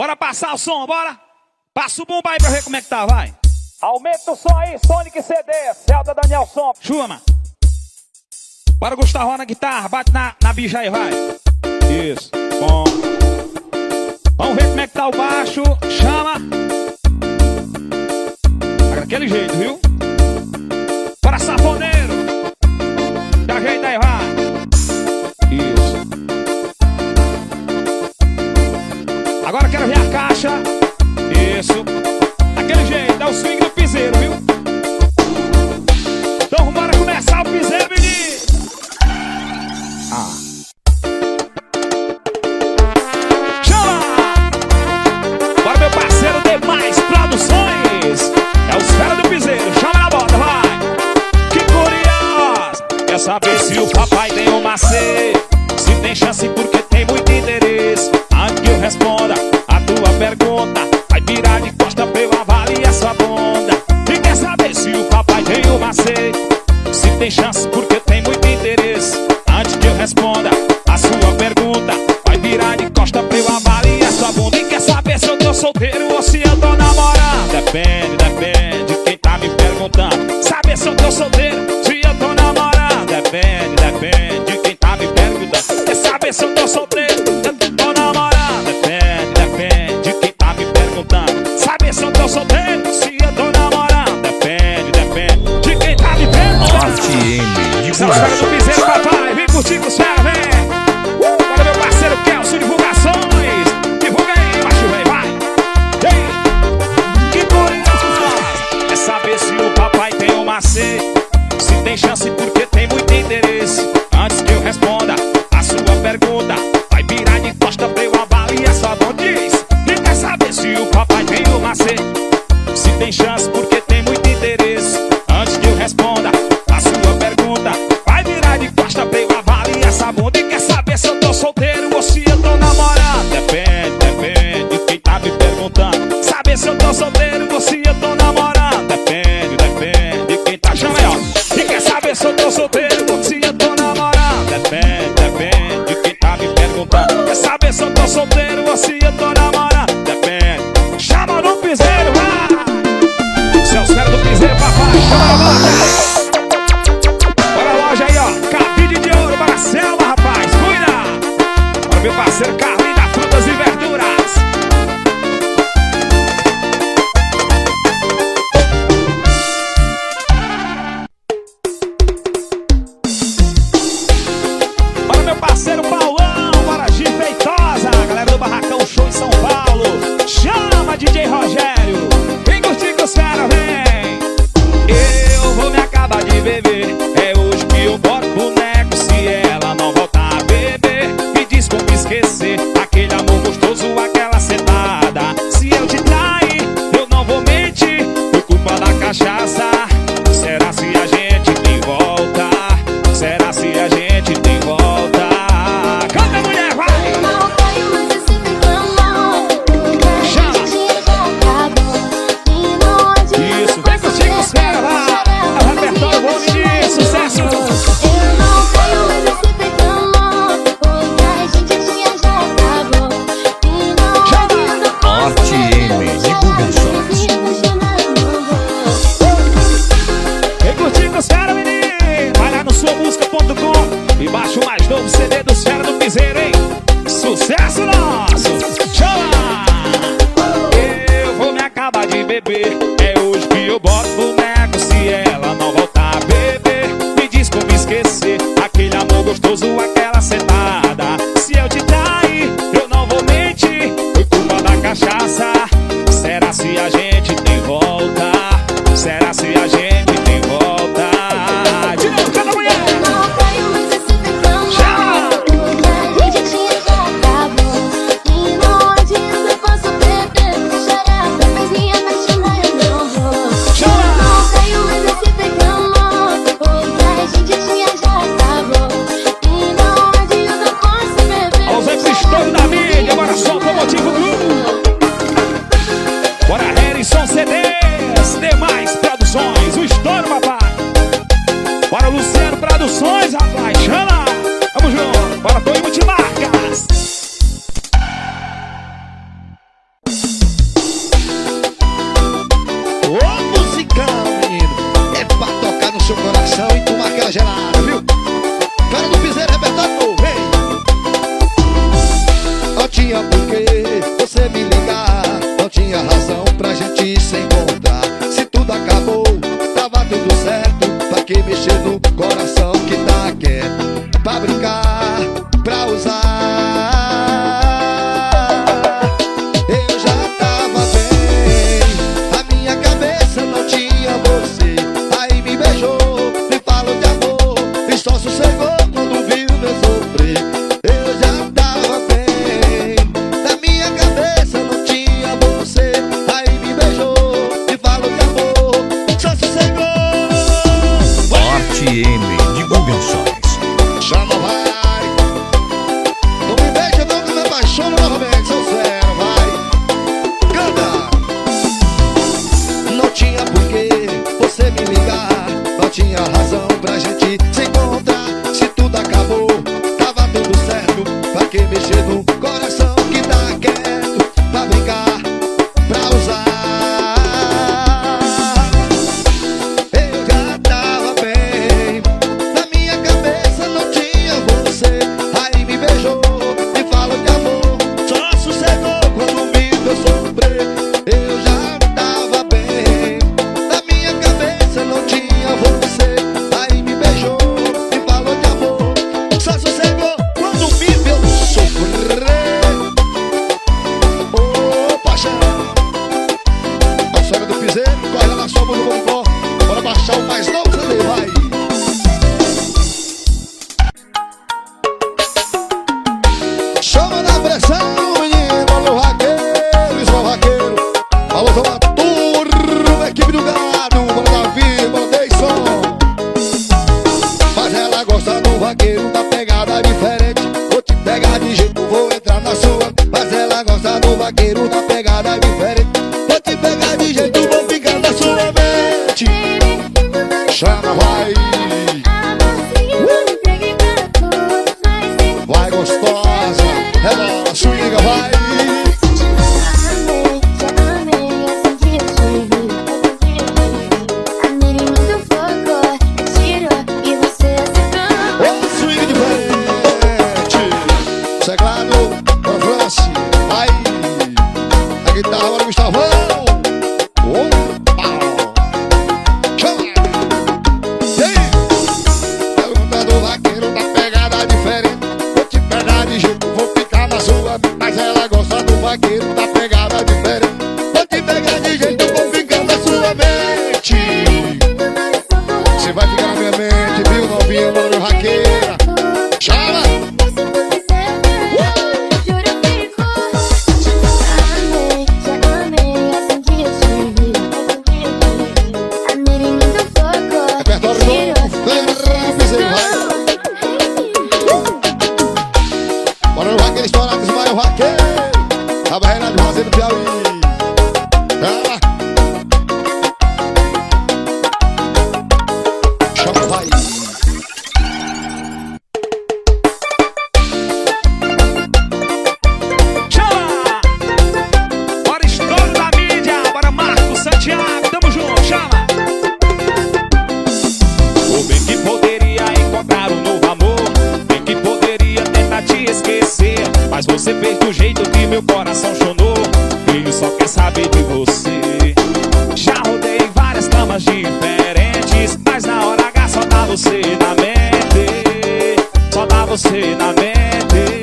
Bora passar o som, bora. Passa o bumbo aí pra ver como é que tá, vai. Aumenta o som aí, Sonic CD, Celta Daniel Som. Chuma. Bora, Gustavo, na guitarra, bate na bicha aí, vai. Isso, bom. Vamos ver como é que tá o baixo, chama. Tá daquele jeito, viu? Bora, safoneiro. Dá jeito aí, vai. Isso. Agora quero ver a caixa. Isso. Daquele jeito, dá o swing do piseiro, viu? Então bora começar o piseiro, menino. Chama! Bora, meu parceiro, Demais Produções. É os fera do piseiro, chama na bota, vai. Que curioso. Quer saber se o papai tem um macete? Se tem chance porque tem muito interesse. Antes que eu responda a tua pergunta, vai virar de costa pra eu avaliar sua bunda. E quer saber se o papai tem um macete? Se tem chance porque tem muito interesse. Antes que eu responda a sua pergunta, vai virar de costa pra eu avaliar sua bunda. E quer saber se eu tô solteiro ou se eu tô namorando? Depende, depende de quem tá me perguntando. Saber se eu tô solteiro, se eu tô namorando? Depende, depende de quem tá me perguntando. Quer saber se eu tô solteiro, se eu tô namorando? Depende, depende de quem tá me perguntando. Saber se eu tô solteiro, se eu tô namorando? Depende, depende de quem tá me perguntando. Essa é a história do piseiro, papai. Vem curtir com os fera, vem. Bora, meu parceiro Kelso, divulgações. Divulga aí, macho, vem, vai. Ei, que curioso. Quer saber se o papai tem um macete? Se tem chance porque tem muito interesse. Antes que eu responda a sua pergunta, vai virar de costa pra eu avaliar sua bunda. E quer saber se o papai tem um macete? Se tem chance porque tem muito interesse. Antes que eu responda a sua pergunta, vai virar de costa pra eu avaliar essa bunda. E quer saber se eu tô solteiro ou se eu tô namorando? Depende, depende de quem tá me perguntando. Saber se eu tô solteiro ou se eu tô namorando? Depende, depende de quem tá chamando, ó. E quer saber se eu tô solteiro ou se eu tô namorando? Depende, depende de quem tá me perguntando. Quer saber se eu tô solteiro ou se eu tô namorando? Depende. Chama no piseiro, vai! Seus fera do piseiro, papai, chama na loja. Bora a loja aí, ó. Cabide de ouro para a selva, rapaz. Cuida! Bora, meu parceiro Carlinhos da Frutas e Verduras. Bora, meu parceiro Paulão. Bora, G Feitosa. Galera do Barracão Show em São Paulo. Chama, DJ Rogério. Vem curtir com os fera, vem. Eu vou me acabar de beber. É hoje que eu boto boneco. Se ela não voltar a beber, me diz como esquecer aquele amor gostoso, aquela sentada. Se eu te trair, eu não vou mentir. Foi culpa da cachaça. Será se a gente tem volta? Será se a gente tem volta? Canta, mulher, vai! Chama! do vaqueiro na pegada diferente. Vou te pegar de jeito, vou ficar na sua mente. Chama, vai. Vai gostosa, ela swinga, vai. Teclado, Franci, vai. A guitarra, agora Gustavão. Opa! Chama! E aí? Pergunta do vaqueiro da pegada diferente. Vou te pegar de jeito, vou ficar na sua. Mas ela gosta do vaqueiro da pegada diferente. Vou te pegar de jeito, vou ficar na sua mente. Você vai ficar na minha mente, viu, novinha, mano, vaqueira. Chama! Bora no vaqueiro estourar, desmaia o vaqueiro. A barreira de Rosa do Piauí. Ela. Chama, vai. Chama! Bora estouro da mídia. Bora Marcos Santiago. Tamo junto, chama! O bem que poderia encontrar um novo amor, bem que poderia tentar te esquecer, mas você fez do jeito que meu coração chonou. Ele só quer saber de você. Já rodei várias camas diferentes, mas na hora H só dá você na mente. Só dá você na mente.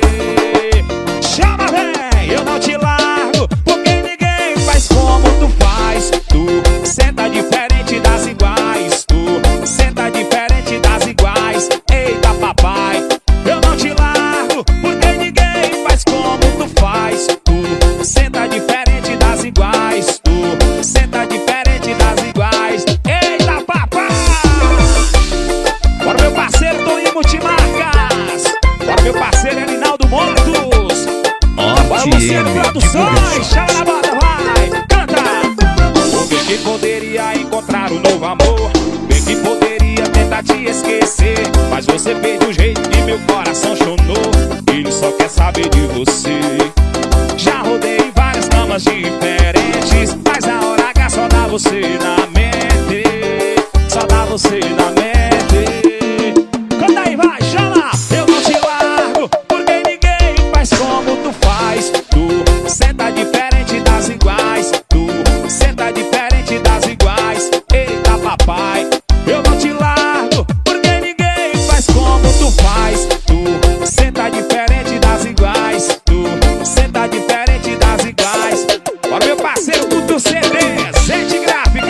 Chama, vem, eu não te largo, porque ninguém faz como tu faz. Tu senta diferente das iguais. Tu senta diferente das iguais. Eita, papai, eu não te largo, porque ninguém faz como tu faz. Tu senta diferente das iguais. Tu senta diferente das iguais. Eita, papai. Bora meu parceiro Toninho Multimarcas. Bora meu parceiro Erinaldo Motos. Bora Luciano Produções. Chama na bota, vai, canta. O bem que poderia encontrar um novo amor, bem que poderia tentar te esquecer, mas você fez do jeito que meu coração chonou. Ele só quer saber de você. Já rodei várias camas diferentes, mas na hora H só dá você na mente. Só dá você na mente. Canta aí, vai, chama! Eu não te largo, porque ninguém faz como tu faz. Tu senta diferente das iguais. Tu senta diferente das iguais. Eita, papai, eu não te largo, porque ninguém faz como tu faz. Tu senta diferente das iguais. Tu senta diferente das iguais. Bora meu parceiro Tudo CD, Zete Gráfica.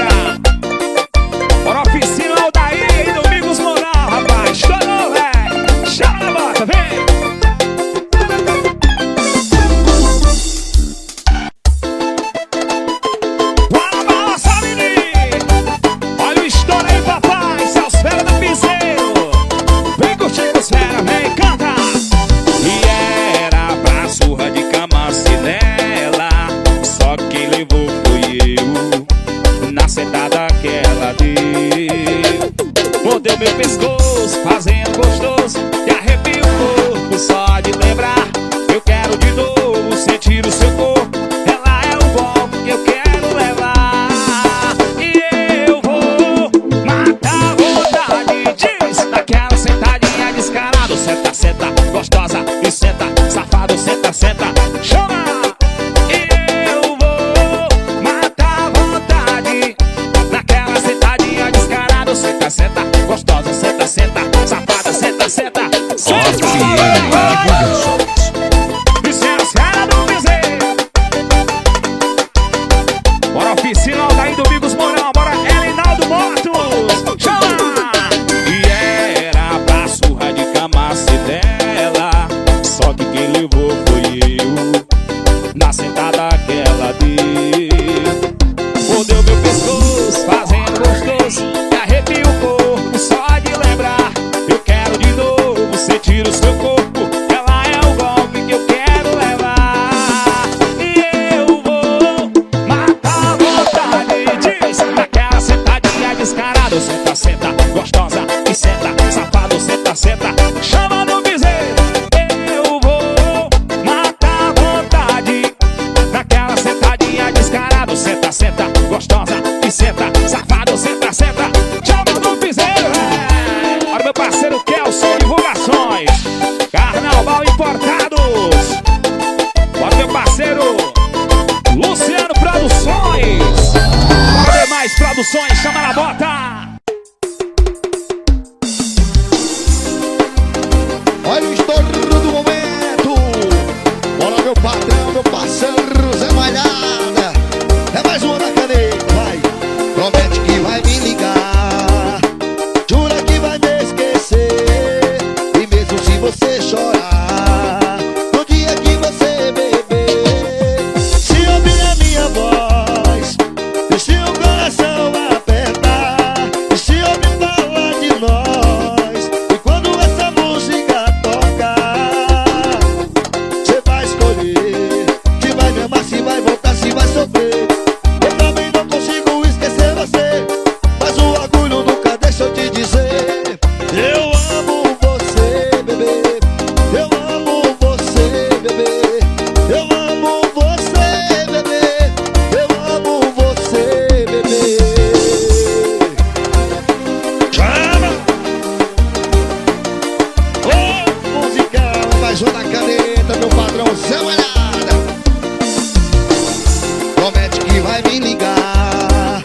vai me ligar.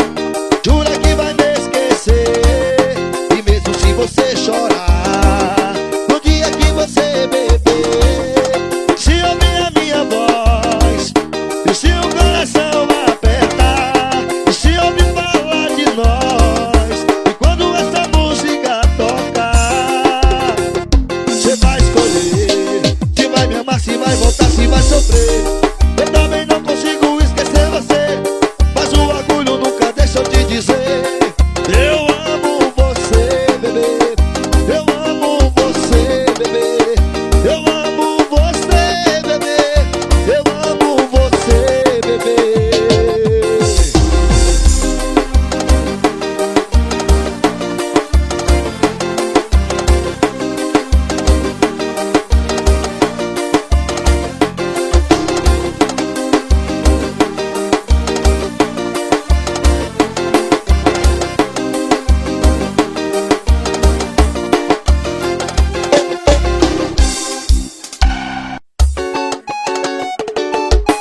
Jura que vai me esquecer. E mesmo se você chorar, no dia que você beber, se ouvir a minha voz, e se o coração apertar, e se ouvir falar de nós, e quando essa música tocar, você vai escolher se vai me amar, se vai voltar, se vai sofrer. Eu também não consigo esquecer você, mas o orgulho nunca deixa eu te dizer. Eu amo você, bebê. Eu amo você, bebê. Eu amo você, bebê. Eu amo você, bebê.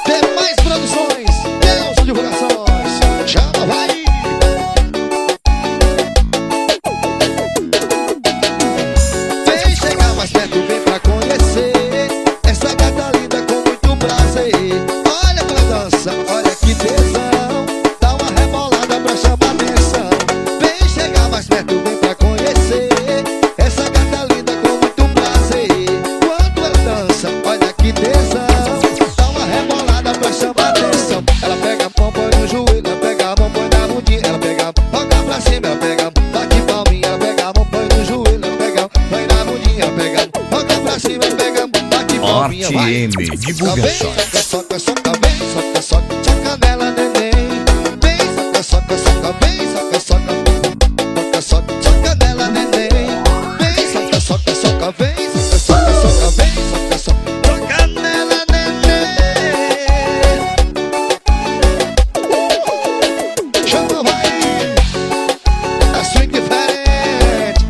Demais produções, Deus divulgações. Chama, vai! Vem chegar mais perto, vem pra conhecer essa gata linda com muito prazer. Olha pra dança, olha que tesão, dá uma rebolada pra chamar atenção. Vem chegar mais perto, vem pra conhecer essa gata linda com muito prazer. Quando ela dança, olha que tesão, dá uma rebolada pra chamar atenção. Ela pega a mão, põe no joelho, ela pega a mão, põe na bundinha, ela pega a mão, toca pra cima, ela pega a mão, bate palminha, ela pega a mão, põe no joelho, ela pega a mão, põe na bundinha, ela pega a mão, toca pra cima, ela pega a mão, bate palminha, vai. RTM Divulgações. Soca, soca, vem, soca, soca, soca nela, neném. Vem, soca, soca, soca, vem, soca, soca, soca, soca, soca nela, neném. Vem, soca, soca, soca, vem, soca, soca, soca, vem, soca, soca, soca nela, neném. Chama, vai, a swing diferente.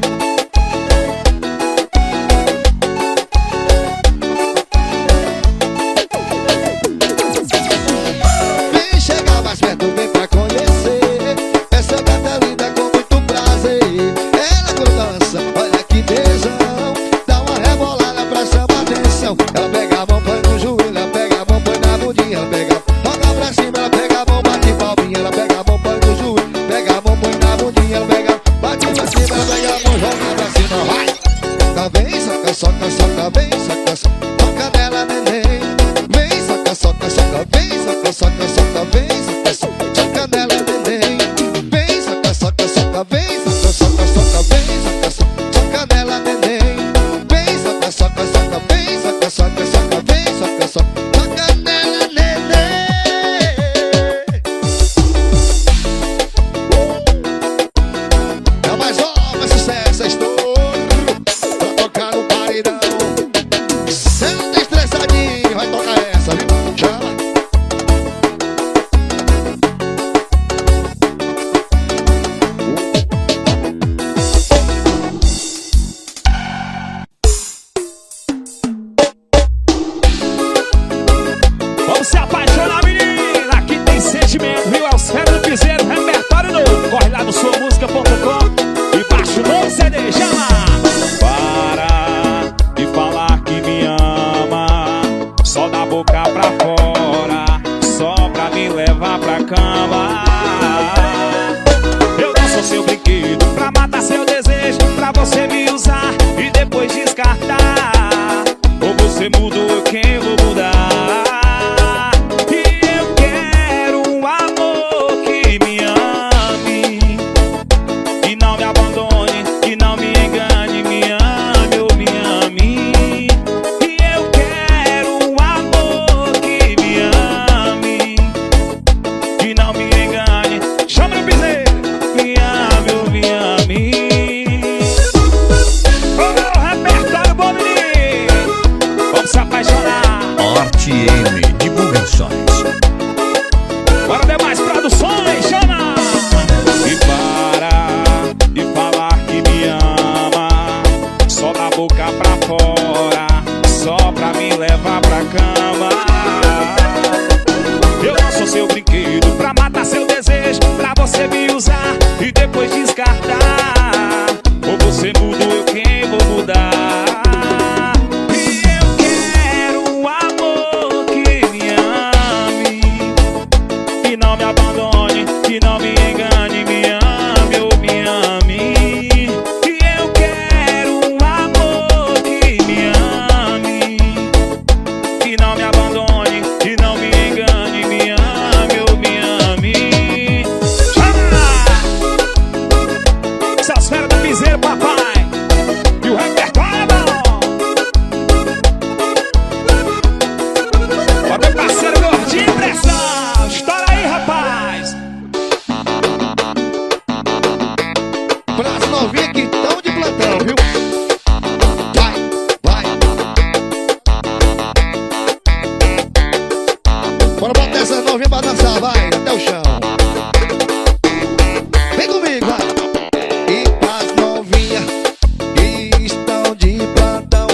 Vem chegar mais perto, vem pra conhecer essa gata linda com muito prazer. Ela quando dança, olha que tesão, dá uma rebolada pra chamar atenção. Ela pega a mão, põe no joelho, ela pega a mão, põe na bundinha, ela pega a mão, toca pra cima, ela pega a mão, bate palminha, ela pega a mão, põe no joelho, pega a mão, põe na bundinha, ela pega a mão, bate pra cima, ela pega a mão, joga pra cima, vai. Soca, vem, soca, soca, soca, vem, soca, soca, soca nela, neném. Vem, soca, soca, soca, vem, soca, soca, soca, vem, soca, soca, soca nela, neném. Vem, soca, soca, soca, vem, soca, soca, soca, vem, soca, soca, soca nela, neném. Vem, soca, soca, soca, vem, soca, soca, soca, vem, soca, soca, soca nela, neném. É mais nova, sucesso, é estouro pra tocar no paredão. Senta estressadinho, vai tocar essa, viu? Chama. Vamos se apaixonar, menina. Aqui tem sentimento, viu? É os Fera do Piseiro, repertório novo. Corre lá no suamusica.com e baixa o novo CD. Chama! Para de falar que me ama, só da boca pra fora, só pra me levar pra cama. Eu não sou seu brinquedo pra matar seu desejo, pra você me usar e depois descartar. Ou você muda ou quem vou mudar. E eu quero um amor que me ame, que não me abandone, que não me engane, me ame ou me ame. E eu quero um amor que me ame, que não me engane. Chama no piseiro, me ame ou me ame. Oh, repertório bom, menino. Vamos se apaixonar. que não me engane, me ame ou me ame. Que eu quero um amor que me ame, que não me abandone, que não me engane, me ame ou me ame. Essas feras do piseiro, papai, e o repertório é bom. Ó, meu parceiro gordinho, pressão. Estoura aí, rapaz. Pras novinhas que estão de plantão, viu? Vai, vai. Bora botar essas novinhas pra dançar, vai, até o chão. Vem comigo, vai. E pras novinhas que estão de plantão,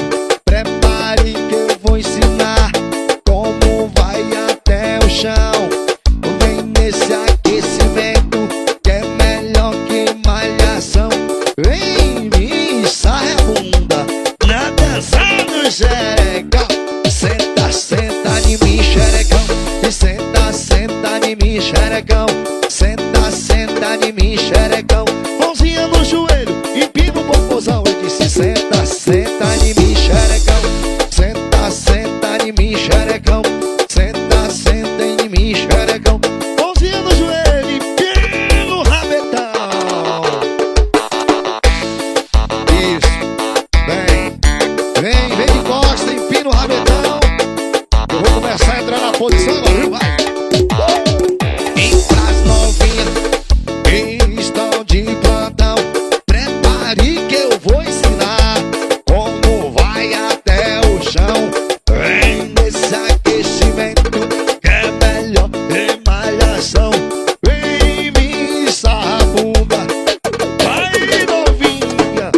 prepare que eu vou ensinar como vai até o chão. Vem nesse aquecimento que é melhor que malhação. Vem me sai a bunda na dança do xerecão. Senta, senta em mim, xerecão. E senta, senta em mim, xerecão. Senta, senta em mim, xerecão. Mãozinha no joelho, empina o popozão. Eu disse senta, senta em mim, xerecão. Senta, senta em mim, xerecão. Senta, senta em mim, xerecão. Mãozinha no joelho, empina o rabetão. Isso, vem de costa, empina o rabetão. Eu vou começar a entrar na posição agora, viu? Vai. E pras novinhas que estão de plantão, prepare que eu vou ensinar como vai até o chão. Vem nesse aquecimento que é melhor que malhação. Vem me sarra a bunda, vai novinha.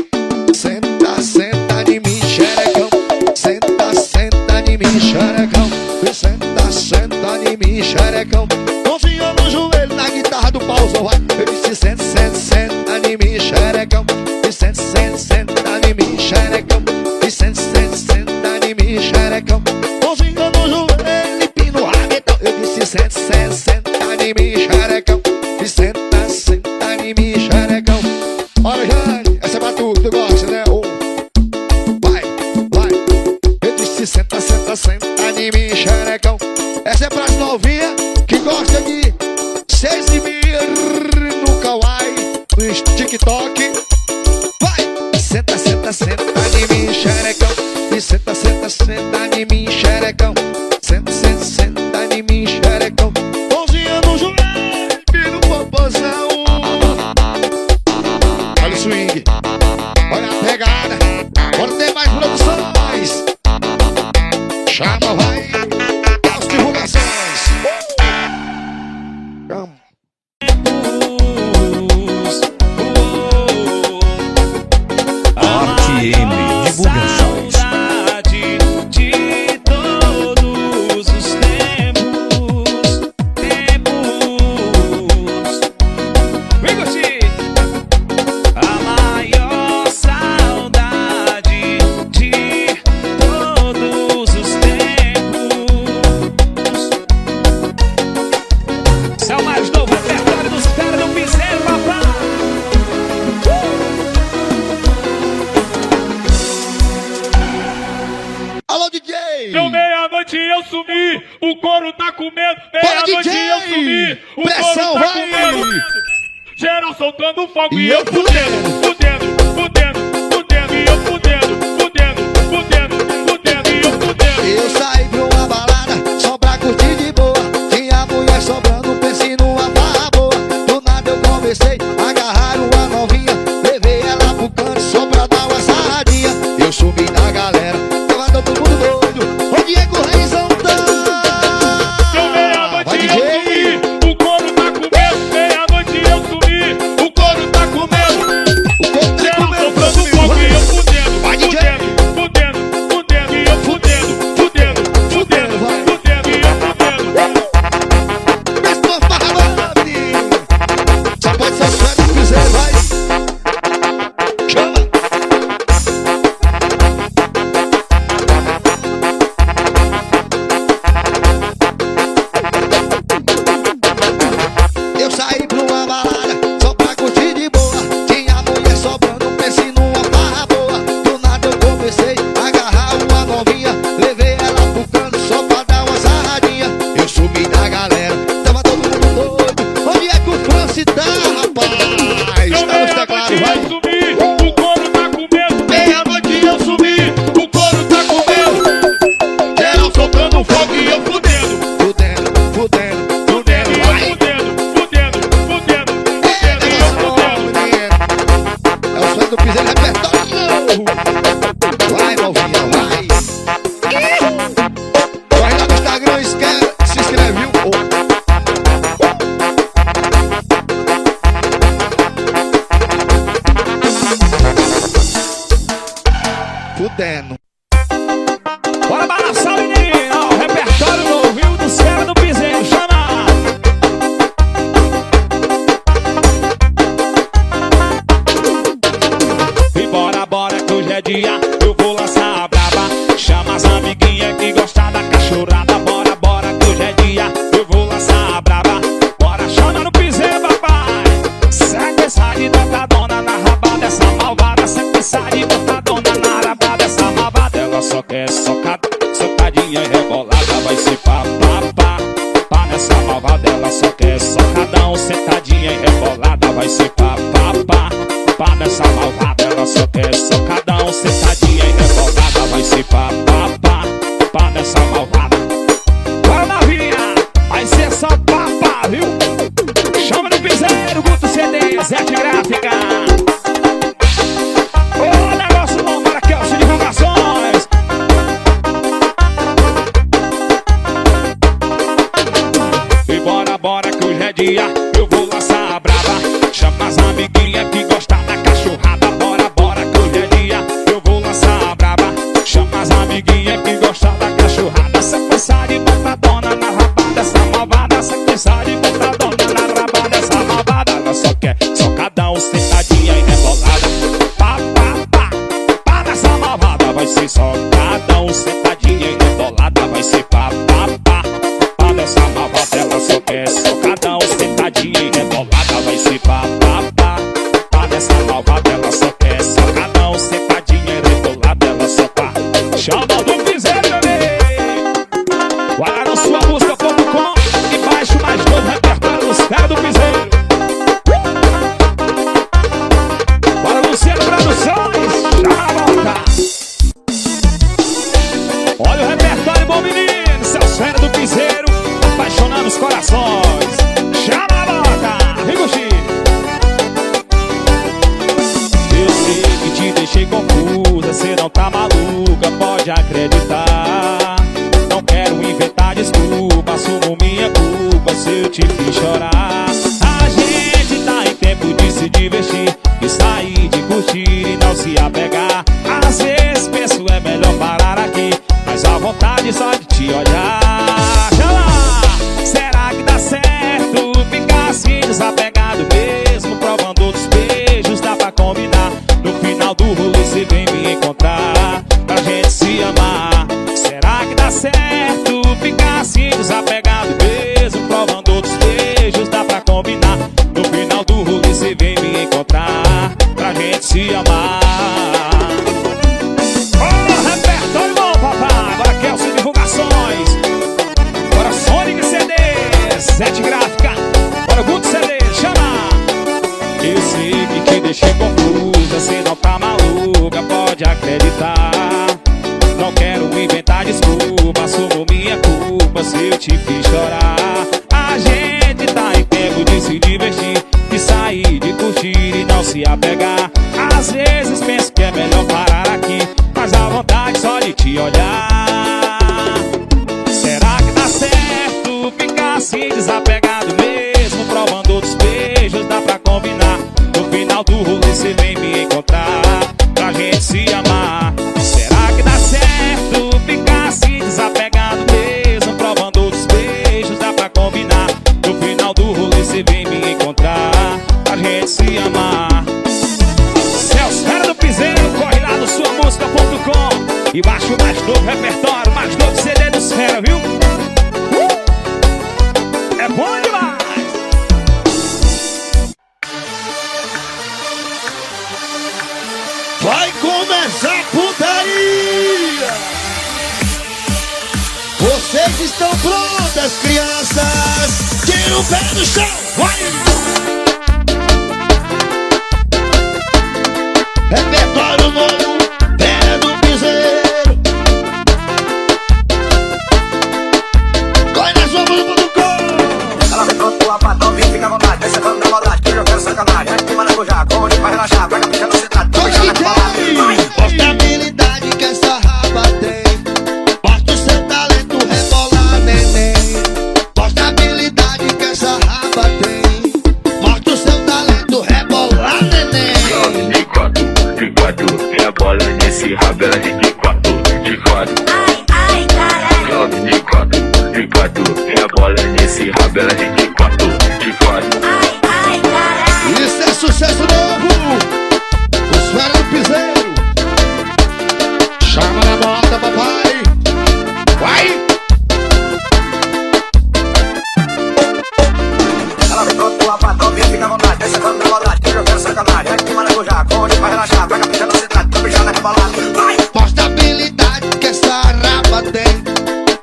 Senta, senta em mim, xerecão. Senta, senta em mim, xerecão. Senta, senta em mim, xerecão. Mãozinha no joelho, na guitarra do pauzão, vai. Eu disse senta, senta, senta em mim, xerecão. E senta, senta, senta em mim, xerecão. E senta, senta, senta em mim, xerecão. Mãozinha no joelho, empina o rabetão. Eu disse senta, senta, senta em mim, xerecão. E senta, senta em mim, xerecão. Olha, Jane, essa é pra tu, tu gosta, né? Oh. Vai, vai. Eu disse senta, senta, senta em mim, xerecão. Essa é pras novinhas que gostam de se exibir no kawaii, no TikTok. Vai! Senta, senta, senta em mim, xerecão. E senta, senta, senta em mim, xerecão. Senta, senta, senta em mim, xerecão. Mãozinha no joelho e no popozão. Olha o swing, olha a pegada. Bora ter mais produções. Chama, vai. As divulgações. Chama. RTM Divulgações. De todos os tempos. Vem curtir. A maior saudade de todos os tempos. Esse é o mais novo repertório dos caras do piseiro, papai. Alô, DJ! Deu meia-noite e eu sumi, o couro tá comendo. Bora, Meia-noite DJ! e eu sumi, o Pressão, couro tá vai! comendo. Geral soltando fogo E e eu eu fudendo, fudendo, fudendo, fudendo. E eu fudendo, fudendo, fudendo, fudendo. E eu fudendo. Eu saí pra uma balada só pra curtir de boa. Tinha mulher sobrando, pensei numa barra boa. Do nada eu comecei a agarrar uma novinha. Levei ela pro canto só pra dar uma sarradinha. Eu subi na galera, tava todo mundo doido. O Diego Reizão tá. Deu meia-noite Vai, e DJ! eu sumi, o couro tá comendo. Meia-noite e eu sumi, o couro tá comendo. O corpo tá Geral comendo, soltando comigo, fogo e eu vai. fudendo, Vai, DJ! fudendo, fudendo, fudendo. E eu fudendo, fudendo, fudendo. Bora balançar, menino! Ó, o repertório novo, viu? Dos caras do piseiro, chama! E bora, bora, que hoje é dia, eu vou lançar a braba. Chama as amiguinhas que gostam da cachorrada. Bora, bora, que hoje é dia, eu vou lançar a braba. Bora, chama no piseiro, papai. Segue essa de tocadona na rabada, essa malvada. Segue essa de botadona na rabada, essa malvada. Ela só quer socadinha e rebolada. Vai ser pá, pá, pá, pá nessa malvada. Ela só quer socadão, sentadinha e rebolada. Vai ser pá, pá, pá, pá nessa malvada. Ela só quer socadão, sentadinha e rebolada. Vai ser pá, pá, pá, pá nessa malvada. Bora, novinha, vai ser só pá, pá, viu? Chama no piseiro, Guto CD, Zé de Gráfica. Ô, negócio bom, para Kelso Divulgações. E bora, bora, que hoje é dia, eu vou lançar a braba. Chama as amiguinhas que gostam da cachorrada. Bora, bora, que hoje é dia, eu vou lançar a braba. Chama as amiguinhas que gostam da cachorrada. Sequência de botadona na rabada, essa malvada. Sequência de botadona na rabada, essa malvada. Ela só quer socadão, sentadinha e rebolada. Pá, pá, pá, pá nessa malvada. Vai ser socadão, sentadinha e rebolada. Vai ser pá, pá, pá, pá nessa malvada. Ela só quer socadão, sentadinha e rebolada. Vai ser pá, pá, pá, pá nessa malvada. Ela só quer socadão, sentadinha e rebolada. Ela só tá. Chama do piseiro, bebê. Guarda no sua música.com e baixe mais novo repertório dos caras do piseiro. Bora, Luciano Produções, chama a volta. Olha o repertório, bom menino, seus fera do piseiro, apaixonando os corações. Chama a volta, vem curtir. Eu sei que te deixei confusa, cê não tá maluca, pode acreditar. Não quero inventar desculpa, assumo minha culpa se eu te fiz chorar. A gente tá em tempo de se divertir, e sair de curtir e não se apegar. Às vezes penso é melhor parar aqui, mas a vontade só de te olhar. Já lá, será que dá certo ficar assim desapegado mesmo, provando outros beijos, dá pra combinar. No final do rolê cê vem me encontrar, pra gente se amar. Será que dá certo ficar assim desapegado mesmo, provando outros beijos, dá pra combinar. No final do rolê cê vem me encontrar, pra gente se amar. Oh, repertório bom, papai. Agora Kelso Divulgações. Bora Sonic CD, Sete Gráfica. Bora Guto CD, chama. Eu sei que te deixei confusa, cê não tá maluca, pode acreditar. Não quero inventar desculpa, assumo minha culpa se eu te fiz chorar. A gente tá em tempo de se divertir, de sair, de curtir e não se apegar. Às vezes penso que é melhor parar aqui, mas a vontade só de te olhar. Será que dá certo ficar assim desapegado mesmo, provando outros beijos, dá pra combinar. No final do rolê cê vem me encontrar, pra gente se amar. Será que dá certo ficar assim desapegado mesmo, provando outros beijos, dá pra combinar. No final do rolê cê vem me encontrar, pra gente se amar. Celso Fera do Piseiro, corre lá no suamusica.com e baixa o mais novo repertório, mais novo CD dos Fera, viu? É bom demais! Vai começar a putaria! Vocês estão prontas, crianças? Tira o pé do chão, vai! Repertório novo, Fera do Piseiro. Corre na sua música.com. Ela vem pronto pro apadão, vem, fica à vontade. Vai sentando na maldade, que eu quero sacanagem. Aqui maracujá, conde, vai relaxar. Pega a picha na cidade, Hoje tem postabilidade que essa raba tem. Mostra o seu talento, rebolar, neném. Postabilidade que essa raba tem. balada. Vai! Mostra a habilidade que essa raba tem.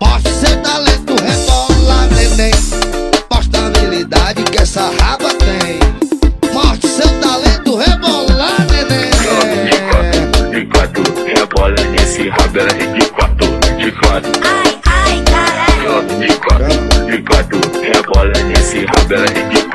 Mostra seu talento, rebola, neném. Mostra a habilidade que essa raba tem. Mostra seu talento, rebola, neném. De quatro, rebola nesse rabo, ela é de quatro, de quatro. Ai, ai, caralho. De quatro, rebola nesse rabo, ela é de